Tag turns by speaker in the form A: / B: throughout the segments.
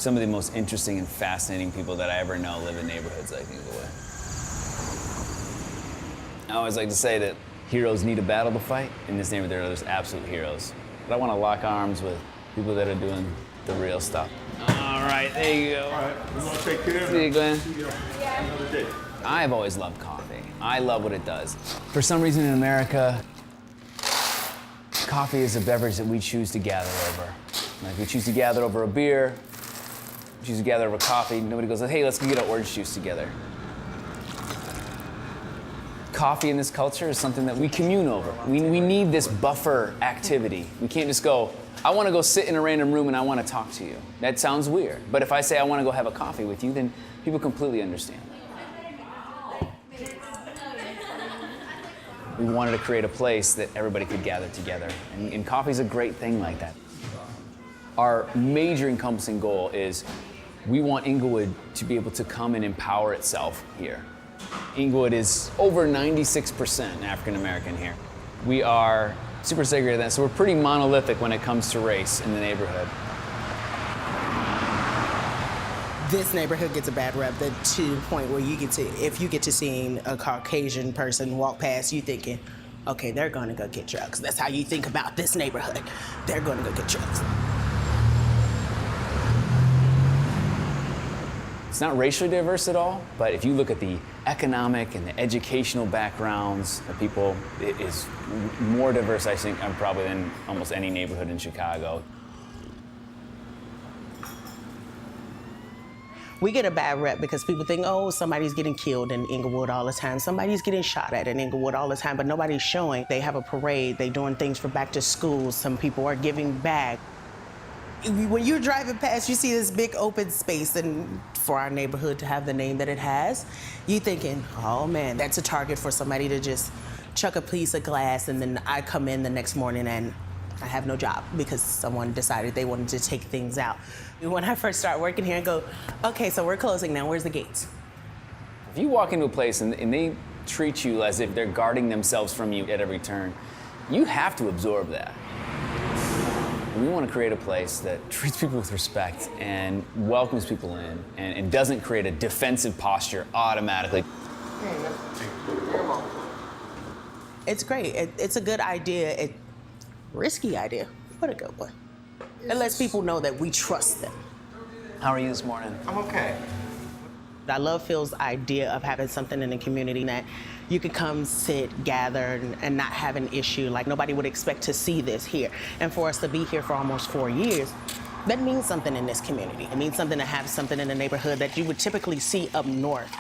A: Some of the most interesting and fascinating people that I ever know live in neighborhoods like Englewood. I always like to say that heroes need a battle to fight. In this neighborhood, there's absolute heroes. But I want to lock arms with people that are doing the real stuff. All right, there you go.
B: All right, we're gonna take care of it.
A: See you, Glenn.
B: See you another day.
A: I've always loved coffee. I love what it does. For some reason in America, coffee is a beverage that we choose to gather over. Like we choose to gather over a beer, we choose to gather over coffee. Nobody goes, hey, let's go get an orange juice together. Coffee in this culture is something that we commune over. We need this buffer activity. We can't just go, I want to go sit in a random room and I want to talk to you. That sounds weird. But if I say I want to go have a coffee with you, then people completely understand. We wanted to create a place that everybody could gather together. And coffee's a great thing like that. Our major encompassing goal is we want Englewood to be able to come and empower itself here. Englewood is over 96% African American here. We are super segregated, so we're pretty monolithic when it comes to race in the neighborhood.
C: This neighborhood gets a bad rep to the point where if you get to seeing a Caucasian person walk past, you thinking, okay, they're gonna go get drugs. That's how you think about this neighborhood. They're gonna go get drugs.
A: It's not racially diverse at all, but if you look at the economic and the educational backgrounds of people, it is more diverse, I think, probably than almost any neighborhood in Chicago.
C: We get a bad rep because people think, oh, somebody's getting killed in Englewood all the time. Somebody's getting shot at in Englewood all the time, but nobody's showing. They have a parade, they're doing things for back to school. Some people are giving back. When you're driving past, you see this big open space, and for our neighborhood to have the name that it has, you thinking, oh man, that's a target for somebody to just chuck a piece of glass, and then I come in the next morning and I have no job because someone decided they wanted to take things out. When I first started working here, I go, okay, so we're closing now, where's the gates?
A: If you walk into a place and they treat you as if they're guarding themselves from you at every turn, you have to absorb that. We want to create a place that treats people with respect and welcomes people in and doesn't create a defensive posture automatically.
C: It's great. It's a good idea. Risky idea, but a good one. It lets people know that we trust them.
A: How are you this morning?
B: I'm okay.
C: I love Phil's idea of having something in the community that you could come, sit, gather, and not have an issue. Like, nobody would expect to see this here. And for us to be here for almost 4 years, that means something in this community. It means something to have something in the neighborhood that you would typically see up north.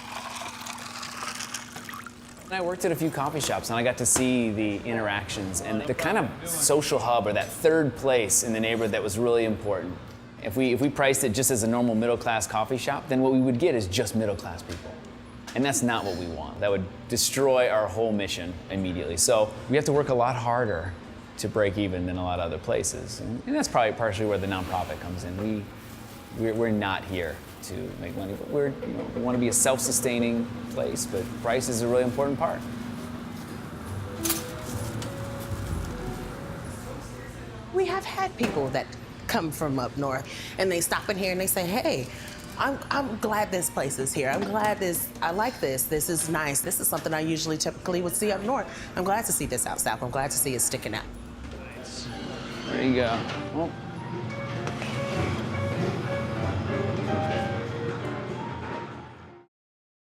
A: I worked at a few coffee shops and I got to see the interactions and the kind of social hub or that third place in the neighborhood that was really important. If we priced it just as a normal middle-class coffee shop, then what we would get is just middle-class people. And that's not what we want. That would destroy our whole mission immediately. So we have to work a lot harder to break even than a lot of other places. And that's probably partially where the nonprofit comes in. We're not here to make money, but we want to be a self-sustaining place, but price is a really important part.
C: We have had people that come from up north and they stop in here and they say, hey, I'm glad this place is here. I'm glad I like this. This is nice. This is something I typically would see up north. I'm glad to see this out south. I'm glad to see it sticking out.
A: There you go. Well,